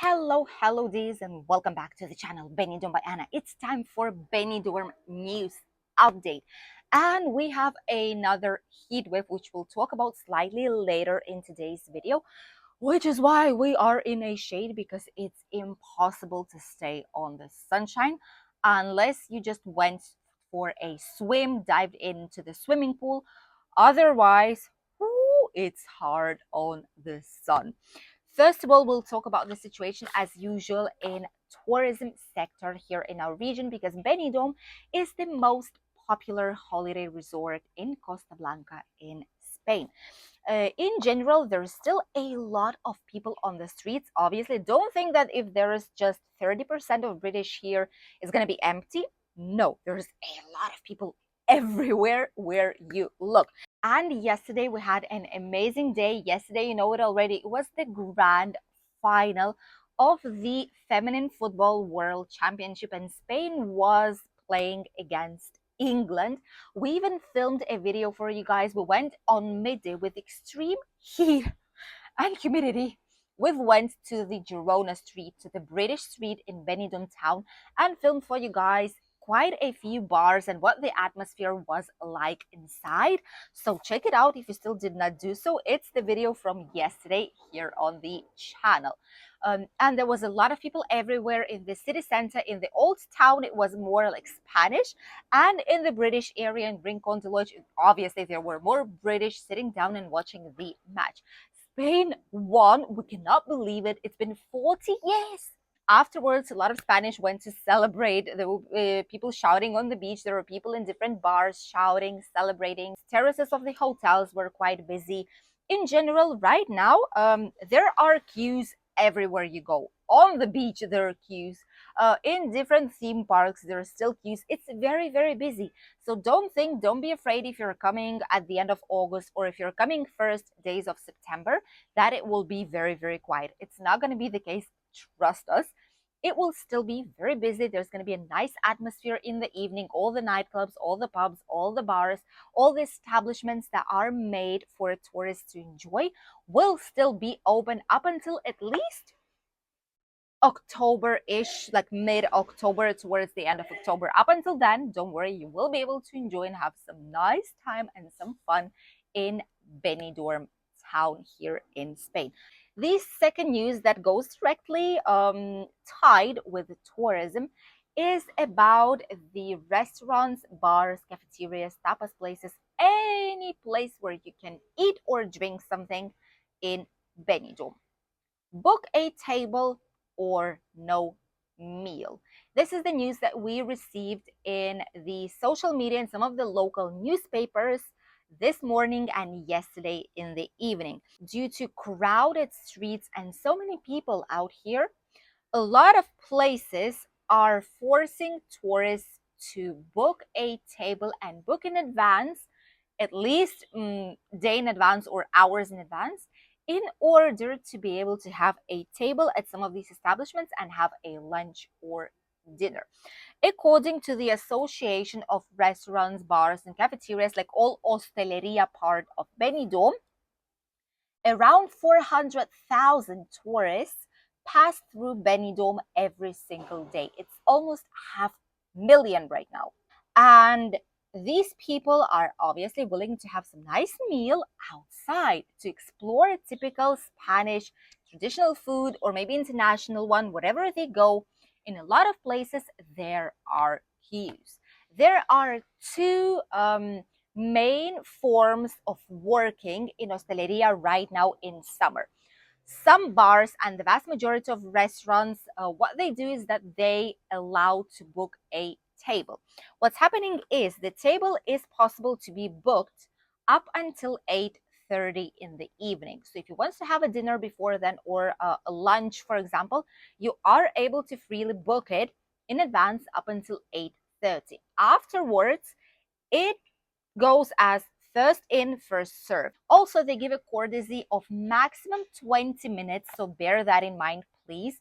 Hello Ds, and welcome back to the channel Benidorm by Anna. It's time for Benidorm news update, and we have another heat wave which we'll talk about slightly later in today's video, which is why we are in a shade because it's impossible to stay on the sunshine unless you just went for a swim, dived into the swimming pool. Otherwise, it's hard on the sun. First of all, we'll talk about the situation as usual in tourism sector here in our region, because Benidorm is the most popular holiday resort in Costa Blanca in Spain. In general, there's still a lot of people on the streets. Obviously, don't think that if there is just 30% of British here, it's going to be empty. No, there's a lot of people everywhere where you look. And yesterday we had an amazing day. Yesterday, you know it already, it was the grand final of the Feminine Football World Championship, and Spain was playing against England. We even filmed a video for you guys. We went on midday with extreme heat and humidity. We went to the Girona street, to the British street in Benidorm town, and filmed for you guys quite a few bars and what the atmosphere was like inside. So check it out if you still did not do so. It's the video from yesterday here on the channel. And there was a lot of people everywhere in the city center. In the old town, it was more like Spanish, and in the British area in Rincon de Lodge, obviously there were more British sitting down and watching the match. Spain won. We cannot believe it. It's been 40 years. Afterwards, a lot of Spanish went to celebrate. There were people shouting on the beach. There were people in different bars shouting, celebrating. Terraces of the hotels were quite busy. In general, right now, there are queues everywhere you go. On the beach, there are queues. In different theme parks, there are still queues. It's very, very busy. So don't be afraid if you're coming at the end of August or if you're coming first days of September, that it will be very, very quiet. It's not going to be the case. Trust us. It will still be very busy. There's going to be a nice atmosphere in the evening. All the nightclubs, all the pubs, all the bars, all the establishments that are made for tourists to enjoy will still be open up until at least October-ish, like mid-October, towards the end of October. Up until then, don't worry, you will be able to enjoy and have some nice time and some fun in Benidorm town here in Spain. The second news that goes directly tied with tourism is about the restaurants, bars, cafeterias, tapas places, any place where you can eat or drink something in Benidorm. Book a table or no meal. This is the news that we received in the social media and some of the local newspapers this morning and yesterday in the evening. Due to crowded streets and so many people out here, a lot of places are forcing tourists to book a table and book in advance, at least day in advance or hours in advance, in order to be able to have a table at some of these establishments and have a lunch or dinner. According to the Association of Restaurants, Bars and Cafeterias, like all hosteleria part of Benidorm, around 400,000 tourists pass through Benidorm every single day. It's almost 500,000 right now. And these people are obviously willing to have some nice meal outside to explore typical Spanish traditional food or maybe international one. Wherever they go, in a lot of places there are queues. There are two main forms of working in hosteleria right now in summer. Some bars and the vast majority of restaurants, what they do is that they allow to book a table. What's happening is the table is possible to be booked up until 8:30 in the evening. So if you want to have a dinner before then or a lunch, for example, you are able to freely book it in advance up until 8:30. Afterwards, it goes as first in, first served. Also, they give a courtesy of maximum 20 minutes, so bear that in mind, please.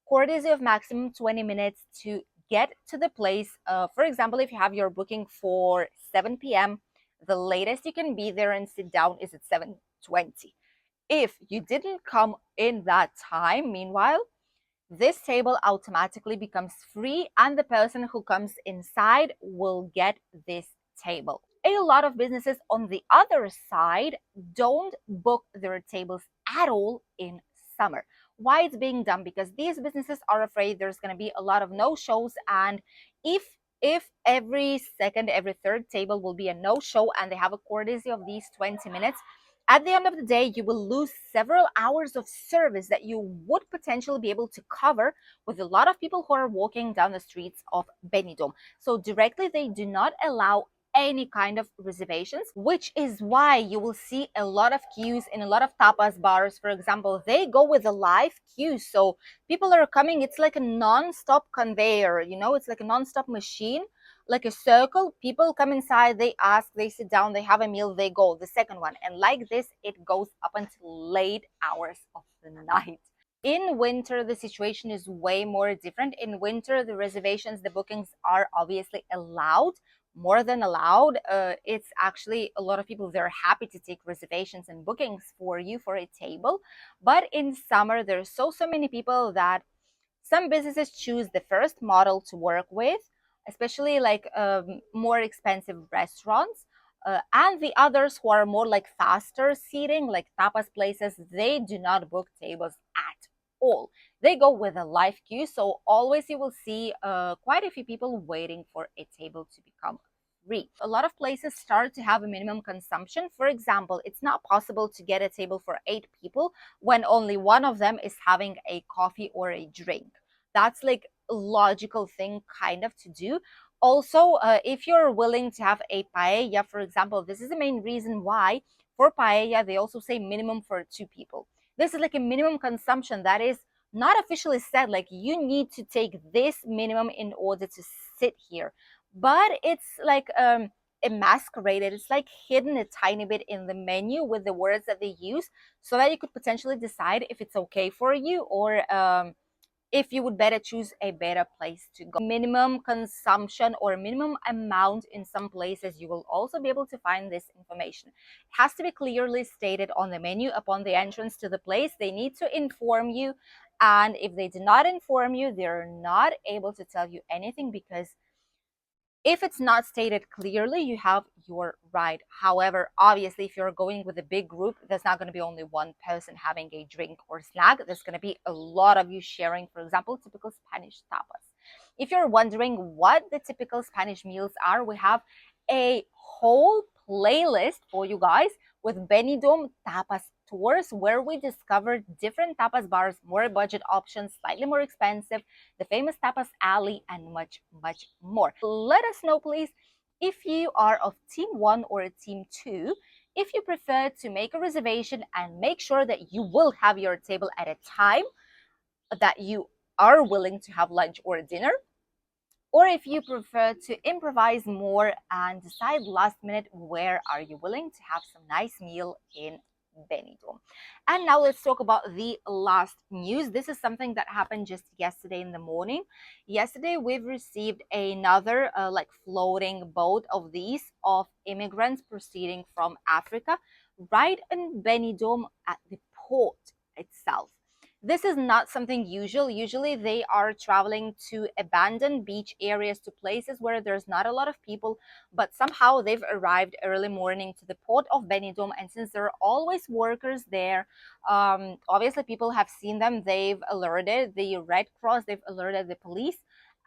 Courtesy of maximum 20 minutes to get to the place. For example, if you have your booking for 7 p.m., the latest you can be there and sit down is at 7:20. If you didn't come in that time, meanwhile, this table automatically becomes free, and the person who comes inside will get this table. A lot of businesses on the other side don't book their tables at all in summer. Why it's being done? Because these businesses are afraid there's going to be a lot of no shows, and if every second, every third table will be a no show and they have a courtesy of these 20 minutes, at the end of the day, you will lose several hours of service that you would potentially be able to cover with a lot of people who are walking down the streets of Benidorm. So directly, they do not allow any kind of reservations, which is why you will see a lot of queues in a lot of tapas bars. For example, they go with a live queue. So people are coming, it's like a non-stop conveyor, it's like a non-stop machine, like a circle. People come inside, they ask, they sit down, they have a meal, they go the second one, and like this it goes up until late hours of the night. In winter, the situation is way more different. In winter, the reservations, the bookings are obviously allowed, more than allowed. It's actually a lot of people, they're happy to take reservations and bookings for you for a table. But in summer, there's so many people that some businesses choose the first model to work with, especially like more expensive restaurants. And the others who are more like faster seating, like tapas places, they do not book tables at all. They go with a live queue. So always you will see quite a few people waiting for a table to become free. A lot of places start to have a minimum consumption. For example, it's not possible to get a table for 8 people when only one of them is having a coffee or a drink. That's like a logical thing kind of to do. Also, if you're willing to have a paella, for example, this is the main reason why for paella they also say minimum for 2 people. This is like a minimum consumption that is not officially said, like you need to take this minimum in order to sit here, but it's like masqueraded, it's like hidden a tiny bit in the menu with the words that they use, so that you could potentially decide if it's okay for you, or if you would better choose a better place to go. Minimum consumption or minimum amount in some places, you will also be able to find this information. It has to be clearly stated on the menu upon the entrance to the place. They need to inform you, and if they do not inform you, they're not able to tell you anything, because if it's not stated clearly, you have your right. However, obviously, if you're going with a big group, there's not going to be only one person having a drink or snack. There's going to be a lot of you sharing, for example, typical Spanish tapas. If you're wondering what the typical Spanish meals are, we have a whole playlist for you guys with Benidorm tapas tours, where we discovered different tapas bars, more budget options, slightly more expensive, the famous tapas alley, and much more. Let us know, please, if you are of team 1 or team 2, if you prefer to make a reservation and make sure that you will have your table at a time that you are willing to have lunch or dinner, or if you prefer to improvise more and decide last minute where are you willing to have some nice meal in Benidorm. And now let's talk about the last news. This is something that happened just yesterday in the morning. Yesterday we've received another like floating boat of these of immigrants proceeding from Africa right in Benidorm at the port itself. This is not something usual. Usually they are traveling to abandoned beach areas, to places where there's not a lot of people, but somehow they've arrived early morning to the port of Benidorm, and since there are always workers there, obviously people have seen them. They've alerted the Red Cross, they've alerted the police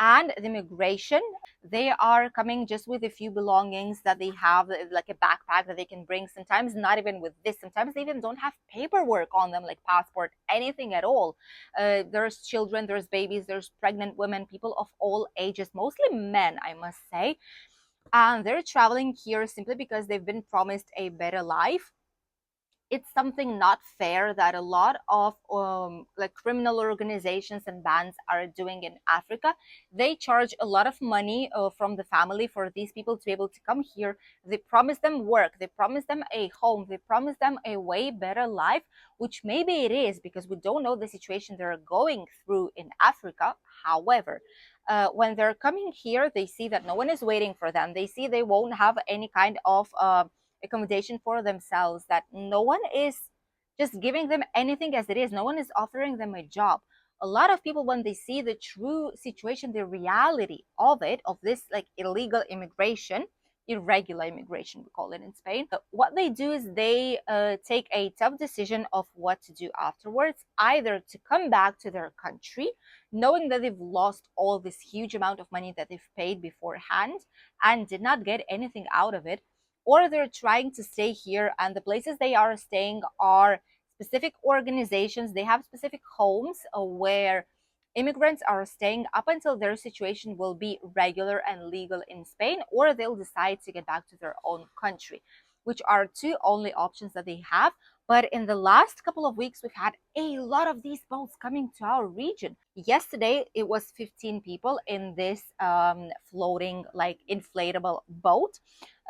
and the immigration. They are coming just with a few belongings that they have, like a backpack that they can bring. Sometimes not even with this, sometimes they even don't have paperwork on them, like passport, anything at all. There's children, there's babies, there's pregnant women, people of all ages, mostly men, I must say, and they're traveling here simply because they've been promised a better life. It's something not fair that a lot of like criminal organizations and bands are doing in Africa. They charge a lot of money from the family for these people to be able to come here. They promise them work, they promise them a home, they promise them a way better life, which maybe it is, because we don't know the situation they're going through in Africa. However, when they're coming here, they see that no one is waiting for them. They see they won't have any kind of accommodation for themselves, that no one is just giving them anything as it is. No one is offering them a job. a lot of people, when they see the true situation, the reality of it, of this like illegal immigration, irregular immigration we call it in Spain, what they do is they take a tough decision of what to do afterwards, either to come back to their country knowing that they've lost all this huge amount of money that they've paid beforehand and did not get anything out of it, or they're trying to stay here, and the places they are staying are specific organizations. They have specific homes where immigrants are staying up until their situation will be regular and legal in Spain, or they'll decide to get back to their own country, which are two only options that they have. But in the last couple of weeks, we've had a lot of these boats coming to our region. Yesterday, it was 15 people in this floating, like inflatable boat.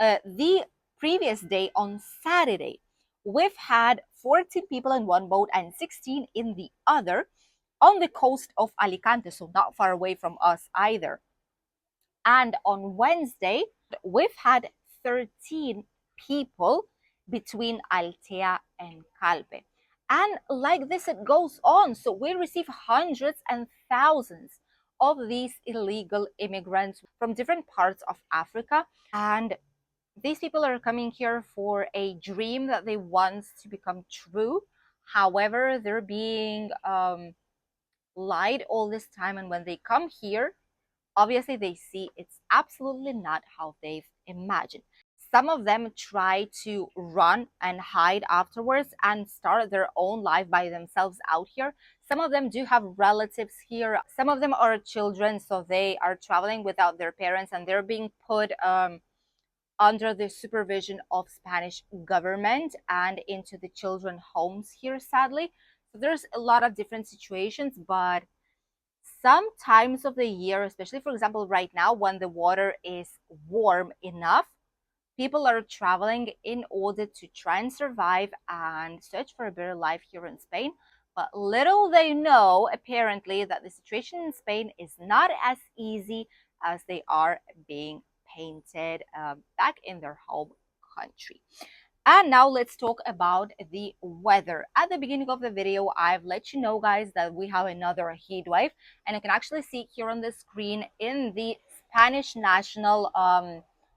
The previous day, on Saturday, we've had 14 people in one boat and 16 in the other on the coast of Alicante, so not far away from us either. And on Wednesday, we've had 13 people between Altea and Calpe. And like this, it goes on. So we receive hundreds and thousands of these illegal immigrants from different parts of Africa. And these people are coming here for a dream that they want to become true. However, they're being lied all this time. And when they come here, obviously they see it's absolutely not how they've imagined. Some of them try to run and hide afterwards and start their own life by themselves out here. Some of them do have relatives here. Some of them are children, so they are traveling without their parents and they're being put under the supervision of Spanish government and into the children homes here, sadly. So there's a lot of different situations, but some times of the year, especially for example right now when the water is warm enough, people are traveling in order to try and survive and search for a better life here in Spain. But little they know, apparently, that the situation in Spain is not as easy as they are being painted back in their home country. And now let's talk about the weather. At the beginning of the video, I've let you know, guys, that we have another heat wave, and you can actually see here on the screen in the Spanish national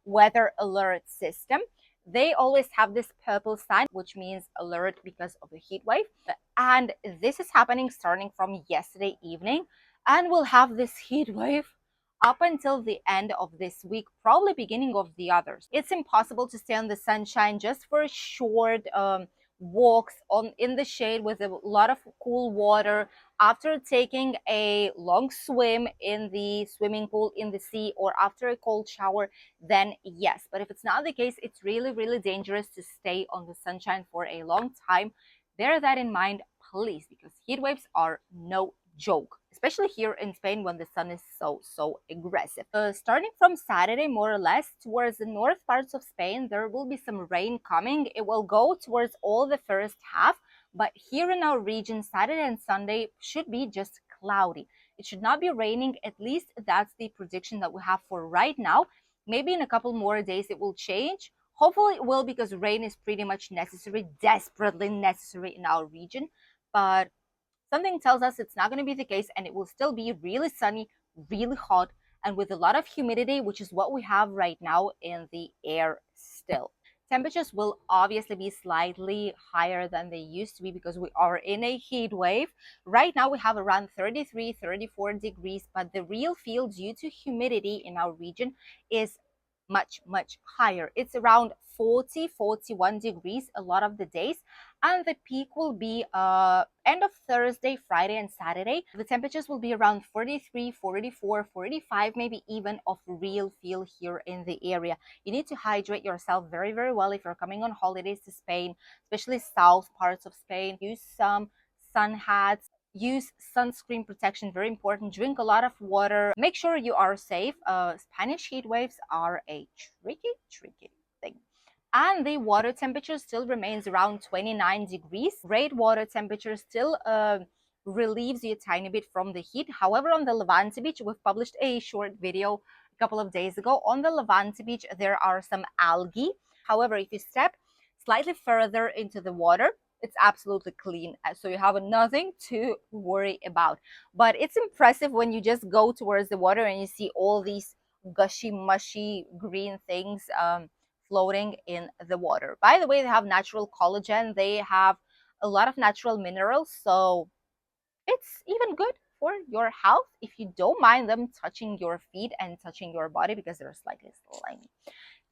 weather alert system. They always have this purple sign, which means alert because of the heat wave. And this is happening starting from yesterday evening, and we'll have this heat wave up until the end of this week, probably beginning of the others. It's impossible to stay on the sunshine just for short walks on in the shade with a lot of cool water after taking a long swim in the swimming pool, in the sea, or after a cold shower. Then yes, but if it's not the case, it's really dangerous to stay on the sunshine for a long time. Bear that in mind, please, because heat waves are no joke, especially here in Spain when the sun is so aggressive. Starting from Saturday, more or less, towards the north parts of Spain, there will be some rain coming. It will go towards all the first half, but here in our region, Saturday and Sunday should be just cloudy. It should not be raining. At least that's the prediction that we have for right now. Maybe in a couple more days it will change. Hopefully it will, because rain is pretty much necessary, desperately necessary in our region. But something tells us it's not going to be the case, and it will still be really sunny, really hot, and with a lot of humidity, which is what we have right now in the air still. Temperatures will obviously be slightly higher than they used to be because we are in a heat wave. Right now we have around 33, 34 degrees, but the real feel due to humidity in our region is much higher. It's around 40, 41 degrees a lot of the days, and the peak will be end of Thursday, Friday, and Saturday. The temperatures will be around 43, 44, 45, maybe even of real feel here in the area. You need to hydrate yourself very well if you're coming on holidays to Spain, especially south parts of Spain. Use some sun hats, use sunscreen protection, very important. Drink a lot of water, make sure you are safe. Spanish heat waves are a tricky thing, and the water temperature still remains around 29 degrees. Great water temperature still relieves you a tiny bit from the heat. However, on the Levante beach, we've published a short video a couple of days ago. On the Levante beach, there are some algae. However, if you step slightly further into the water, It's absolutely clean, so you have nothing to worry about. But it's impressive when you just go towards the water and you see all these gushy, mushy green things floating in the water. By the way, they have natural collagen, they have a lot of natural minerals, so it's even good for your health if you don't mind them touching your feet and touching your body because they're slightly slimy.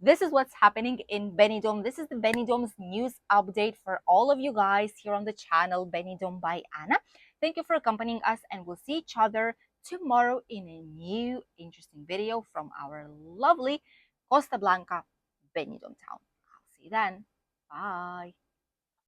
This is what's happening in Benidorm. This is the Benidorm's news update for all of you guys here on the channel Benidorm by Anna. Thank you for accompanying us, and we'll see each other tomorrow in a new interesting video from our lovely Costa Blanca Benidorm town. I'll see you then. Bye.